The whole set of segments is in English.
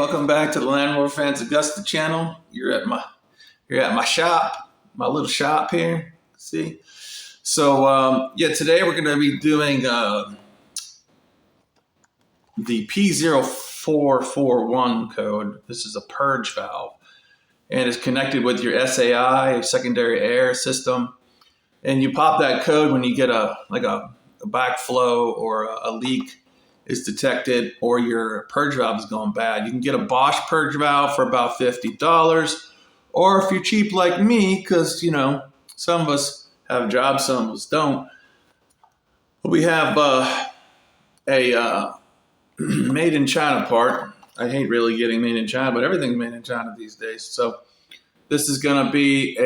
welcome back to the Land Rover Fans Augusta channel. You're at my shop, my little shop here. See, so today we're going to be doing the P0441 code. This is a purge valve, and it's connected with your SAI, secondary air system. And you pop that code when you get a backflow or a leak is detected, or your purge valve is going bad. You can get a Bocsh purge valve for about $50, or if you're cheap like me, because some of us have jobs, some of us don't. We have a made in China part. I hate really getting made in China, but everything's made in China these days. So this is going to be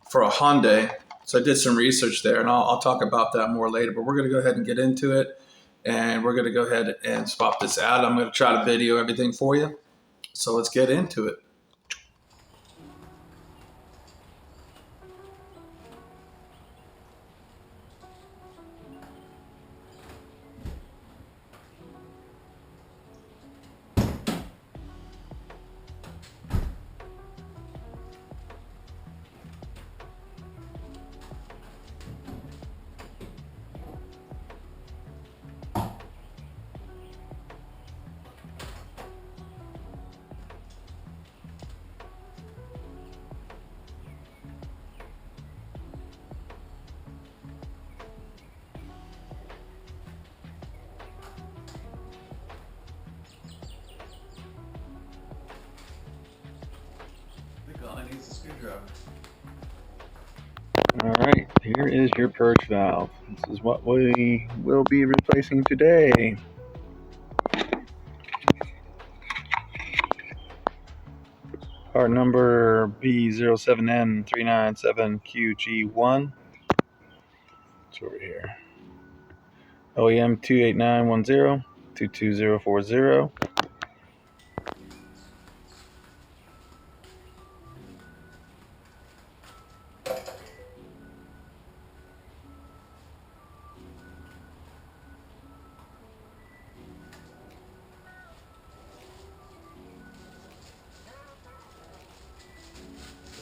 for a Hyundai. So I did some research there, and I'll talk about that more later. But we're going to go ahead and get into it, and we're going to go ahead and swap this out. I'm going to try to video everything for you. So let's get into it. All right, here is your purge valve. This is what we will be replacing today. Part number B07N397QG1. It's over here. OEM 28910 22040.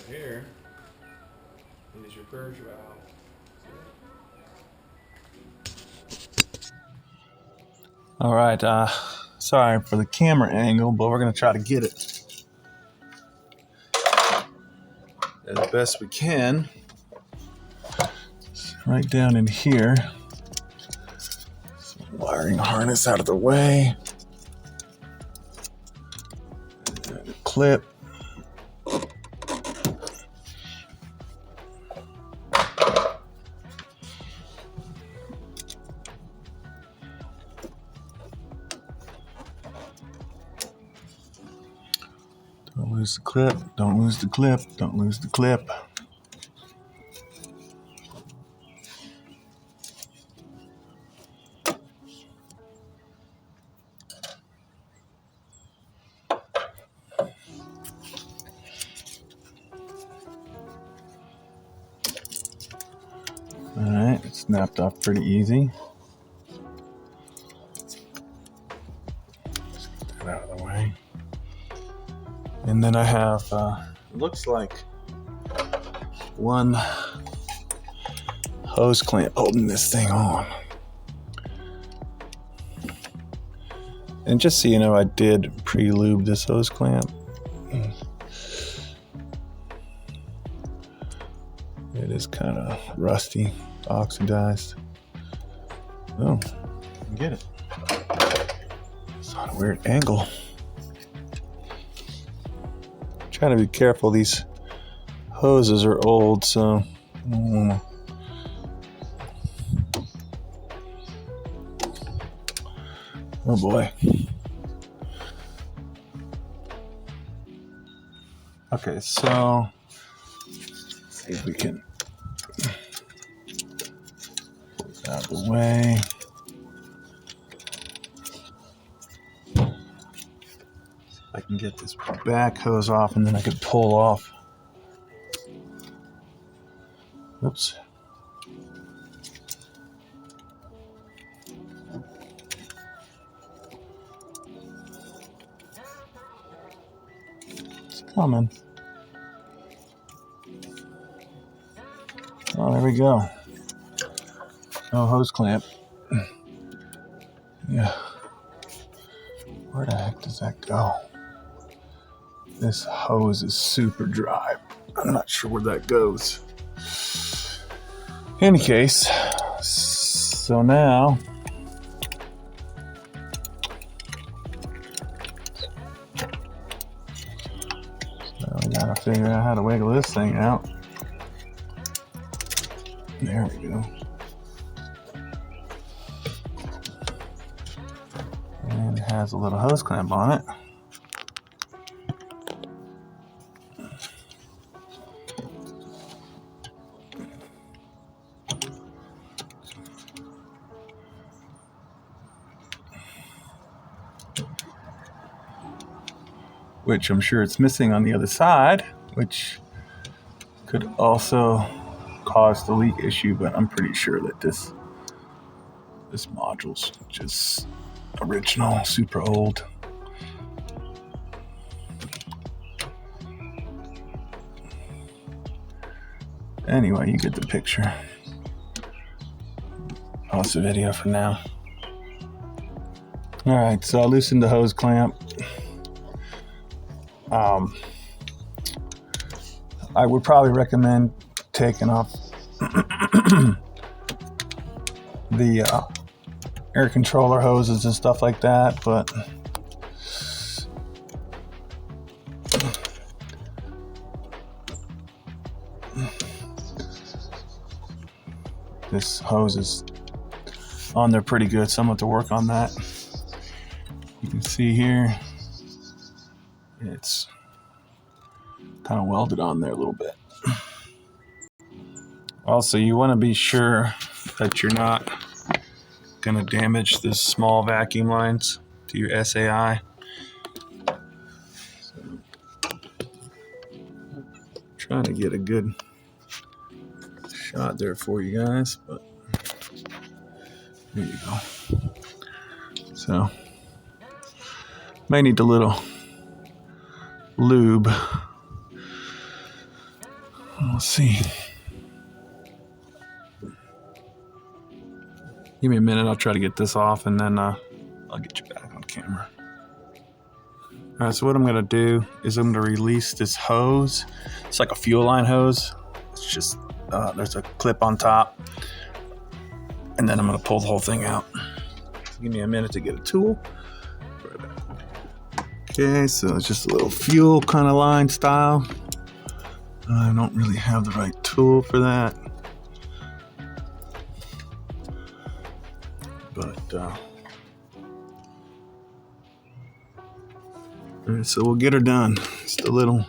Here is your purge valve. All right. Sorry for the camera angle, but we're going to try to get it as best we can. Right down in here. Wiring harness out of the way. And a clip. Don't lose the clip. Don't lose the clip. Don't lose the clip. All right, it snapped off pretty easy. Just get that out of the way. And then I have, looks like one hose clamp holding this thing on. And just so you know, I did pre-lube this hose clamp. It is kind of rusty, oxidized. Oh, get it. It's on a weird angle. Trying to be careful. These hoses are old, so oh boy. Okay, so let's see if we can pull this out of the way. I can get this back hose off, and then I could pull off. Oops. coming. Oh, there we go. No hose clamp. Yeah. Where the heck does that go? This hose is super dry. I'm not sure where that goes. In any case, so now we gotta figure out how to wiggle this thing out. There we go. And it has a little hose clamp on it. Which I'm sure it's missing on the other side, which could also cause the leak issue, but I'm pretty sure that this module's just original, super old. Anyway, you get the picture. Pause the video for now. All right, so I loosened the hose clamp. I would probably recommend taking off the air controller hoses and stuff like that, but this hose is on there pretty good, so I'm going to have to work on that. You can see here it's kind of welded on there a little bit. Also, you want to be sure that you're not going to damage the small vacuum lines to your SAI. So, trying to get a good shot there for you guys, but there you go. So, may need a little lube. Let's see. Give me a minute. I'll try to get this off, and then I'll get you back on camera. All right. So what I'm gonna do is I'm gonna release this hose. It's like a fuel line hose. It's just there's a clip on top, and then I'm gonna pull the whole thing out. So give me a minute to get a tool. Okay, so it's just a little fuel kind of line style. I don't really have the right tool for that. But, all right, so we'll get her done. Just a little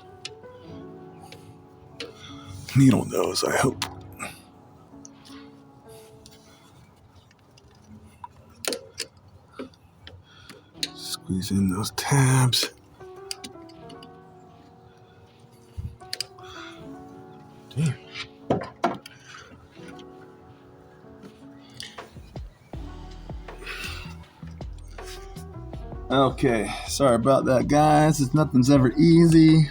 needle nose, I hope. Squeeze in those tabs. Damn. Okay, sorry about that, guys. Nothing's ever easy.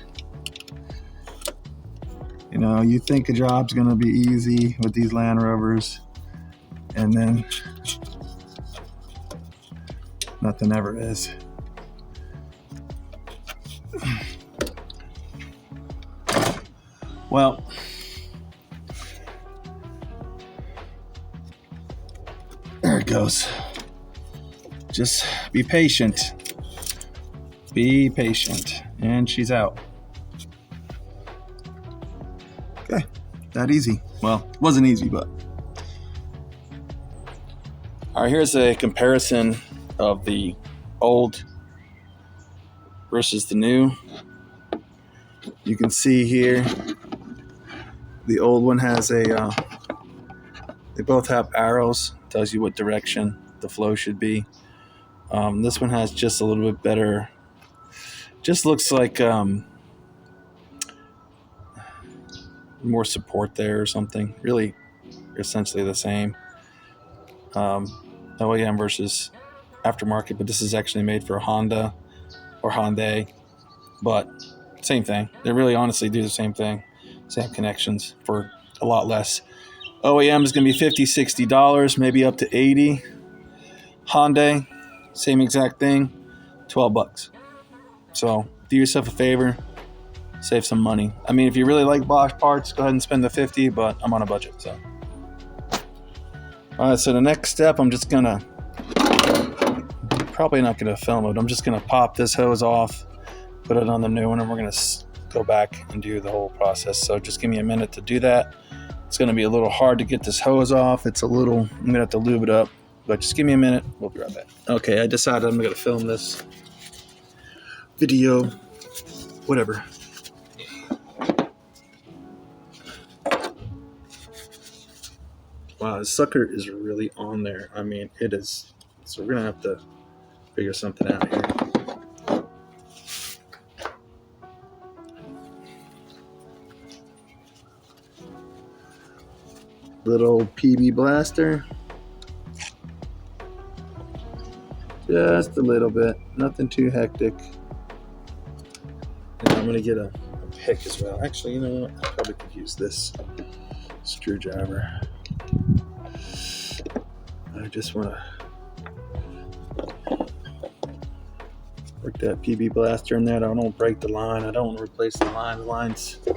You know, you think a job's gonna be easy with these Land Rovers, and then nothing ever is. Well, there it goes. Just be patient. Be patient. And she's out. Okay, that easy. Well, it wasn't easy, but. All right, here's a comparison of the old versus the new. You can see here, the old one has they both have arrows, tells you what direction the flow should be. This one has just a little bit better, just looks like more support there or something. Really, essentially the same. OEM versus aftermarket, but this is actually made for a Honda or Hyundai, but Same thing. They really honestly do the same thing. Same connections for a lot less. OEM is going to be $50, $60, maybe up to $80. Hyundai, same exact thing, $12. So do yourself a favor, save some money. I mean, if you really like Bocsh parts, go ahead and spend the $50, but I'm on a budget. So, all right. So the next step, I'm just gonna probably not gonna film it. I'm just gonna pop this hose off, put it on the new one, and we're gonna go back and do the whole process. So just give me a minute to do that. It's gonna be a little hard to get this hose off. I'm gonna have to lube it up, but just give me a minute. We'll be right back. Okay, I decided I'm gonna film this video, whatever. Wow, this sucker is really on there. I mean, it is. So we're gonna have to figure something out here. Little PB blaster. Just a little bit, nothing too hectic. And I'm gonna get a pick as well. Actually, you know what? I probably could use this screwdriver. I just want to work that PB blaster in there. I don't break the line. I don't want to replace the line. The lines. I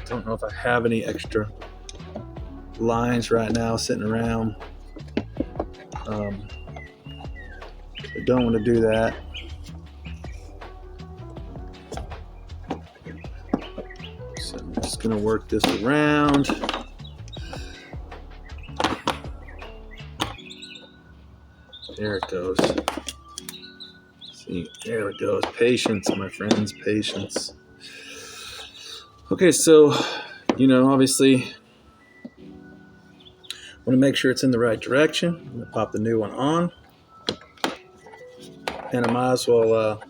don't know if I have any extra lines right now sitting around. I don't want to do that. So I'm just going to work this around. There it goes. See, there it goes. Patience, my friends, patience. Okay, so, obviously, want to make sure it's in the right direction. I'm going to pop the new one on. And I might as well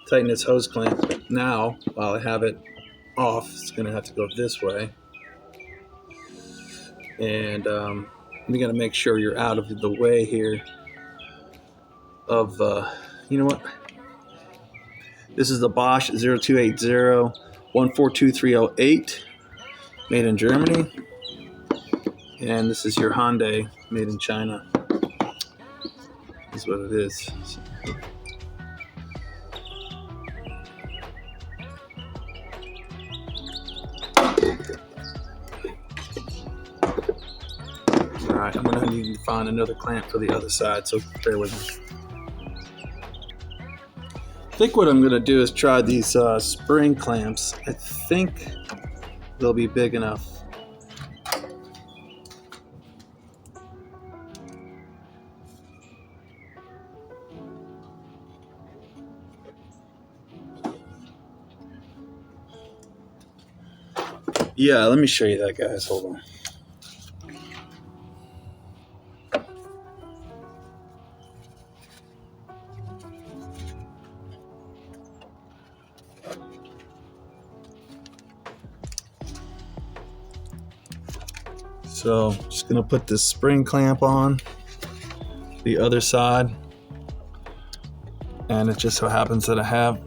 tighten this hose clamp now while I have it off. It's going to have to go this way. And you got to make sure you're out of the way here of, you know what? This is the Bocsh 0280-142308, made in Germany. And this is your Hyundai, made in China. Is what it is. Alright, I'm going to need to find another clamp for the other side, so bear with me. I think what I'm going to do is try these spring clamps. I think they'll be big enough. Yeah, let me show you that, guys. Hold on. So, just going to put this spring clamp on the other side. And it just so happens that I have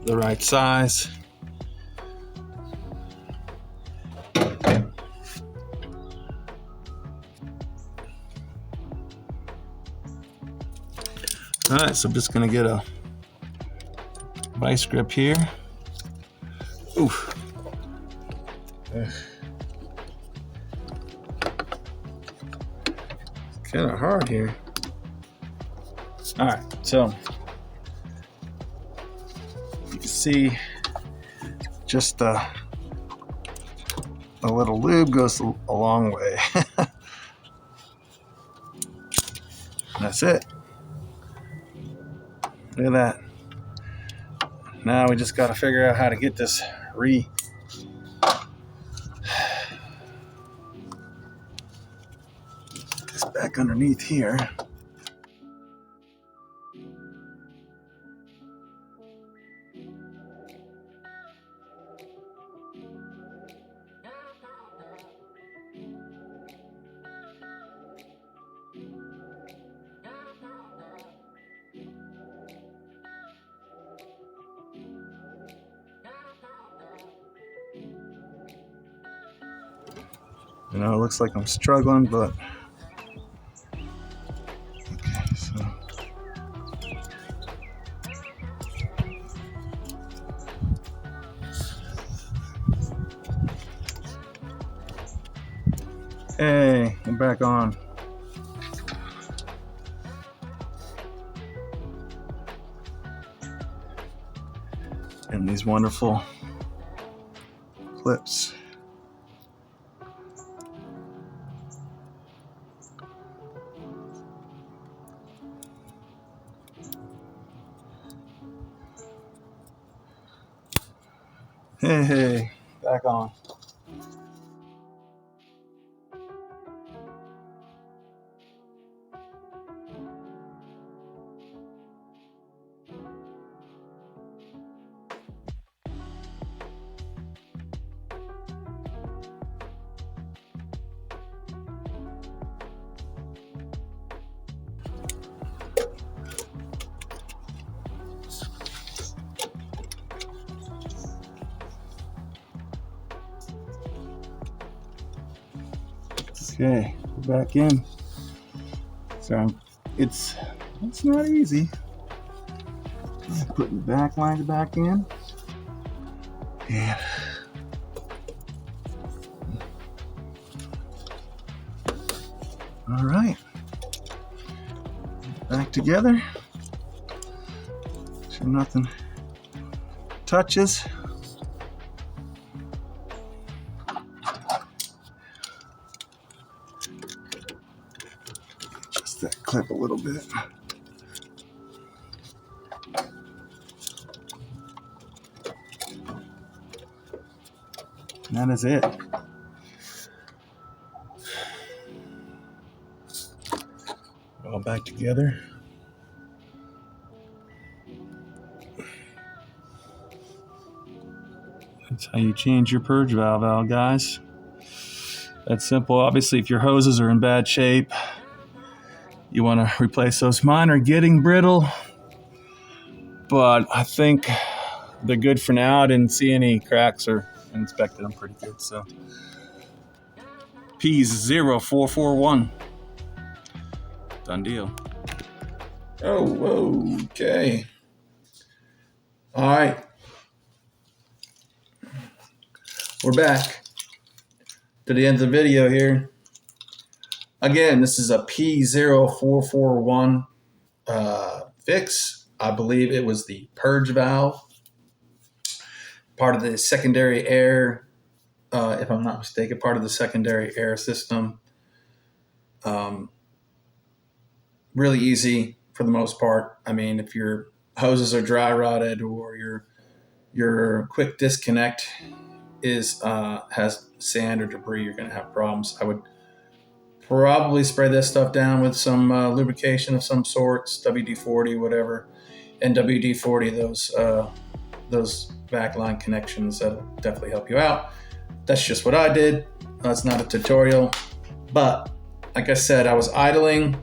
the right size. All right, so I'm just going to get a vice grip here. Oof. Kind of hard here. All right, so you can see just a little lube goes a long way. That's it. Look at that. Now we just got to figure out how to get this back underneath here. You know, it looks like I'm struggling, but okay, so hey, I'm back on. And these wonderful clips. Hey, back on. Okay, we're back in. So it's not easy. Putting the back lines back in. And all right, back together. So nothing touches. Just that clip a little bit. And that is it. All back together. That's how you change your purge valve, guys. That's simple. Obviously, if your hoses are in bad shape, you want to replace those. Mine are getting brittle, but I think they're good for now. I didn't see any cracks or inspected them pretty good. So P0441. Done deal. Oh, okay. All right. We're back to the end of the video here. Again, this is a P0441 fix. I believe it was the purge valve, part of the secondary air, if I'm not mistaken, part of the secondary air system. Really easy for the most part. I mean, if your hoses are dry rotted or your quick disconnect has sand or debris, you're going to have problems. I would probably spray this stuff down with some lubrication of some sorts, WD-40, whatever, and WD-40 those backline connections. That'll definitely help you out. That's just what I did. It's not a tutorial, but like I said, I was idling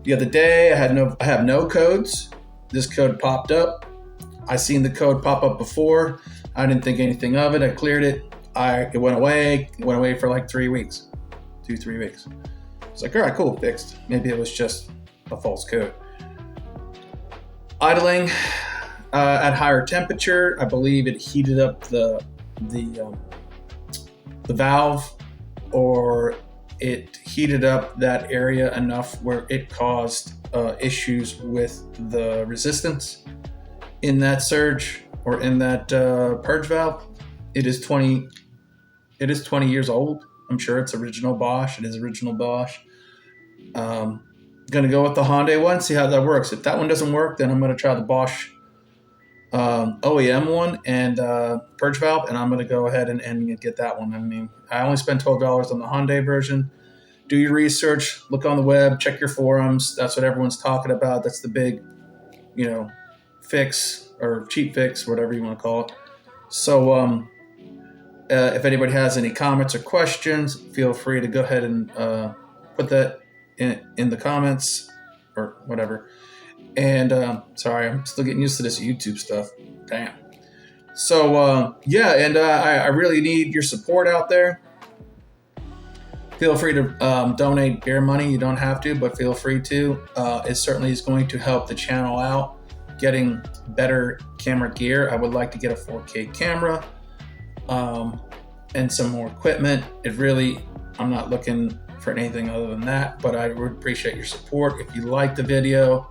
the other day. I have no codes. This code popped up. I seen the code pop up before. I didn't think anything of it. I cleared it. It went away. It went away for like 3 weeks, 2-3 weeks. It's like, all right, cool, fixed. Maybe it was just a false code. Idling at higher temperature, I believe it heated up the valve, or it heated up that area enough where it caused issues with the resistance in that surge or in that purge valve. It is 20 years old. I'm sure it's original Bocsh. It is original Bocsh. Gonna go with the Hyundai one, see how that works. If that one doesn't work, then I'm gonna try the Bocsh OEM one and purge valve, and I'm gonna go ahead and get that one. I mean, I only spent $12 on the Hyundai version. Do your research, look on the web, check your forums. That's what everyone's talking about. That's the big, fix or cheap fix, whatever you want to call it. So if anybody has any comments or questions, feel free to go ahead and put that in the comments or whatever. And sorry, I'm still getting used to this YouTube stuff. Damn. So I really need your support out there. Feel free to donate beer money. You don't have to, but feel free to. It certainly is going to help the channel out, getting better camera gear. I would like to get a 4K camera and some more equipment. I'm not looking for anything other than that, but I would appreciate your support. If you like the video,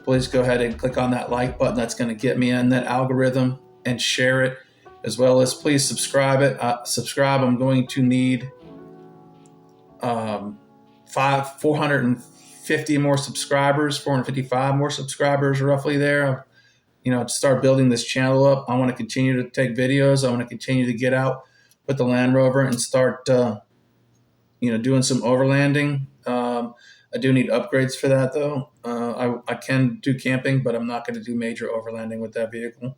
please go ahead and click on that like button. That's going to get me in that algorithm, and share it, as well as please subscribe. I'm going to need 450 more subscribers, 455 more subscribers, roughly there. To start building this channel up. I want to continue to take videos. I want to continue to get out with the Land Rover and start, doing some overlanding. I do need upgrades for that, though. I can do camping, but I'm not going to do major overlanding with that vehicle.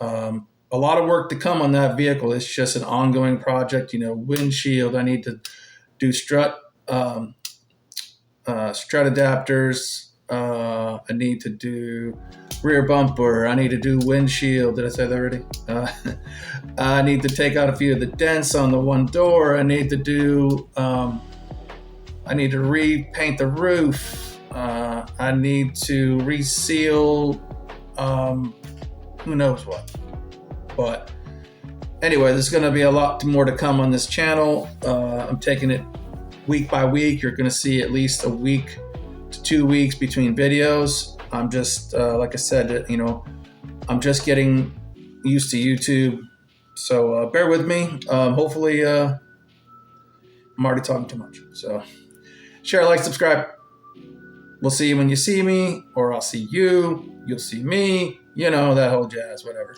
A lot of work to come on that vehicle. It's just an ongoing project. Windshield. I need to do strut adapters. I need to do rear bumper. I need to do windshield. Did I say that already? I need to take out a few of the dents on the one door. I need to do. I need to repaint the roof. I need to reseal. Who knows what? But anyway, there's going to be a lot more to come on this channel. I'm taking it week by week. You're going to see at least a week to 2 weeks between videos. I'm just, like I said, I'm just getting used to YouTube. So bear with me. Hopefully, I'm already talking too much. So share, like, subscribe. We'll see you when you see me, or I'll see you. You'll see me. That whole jazz, whatever.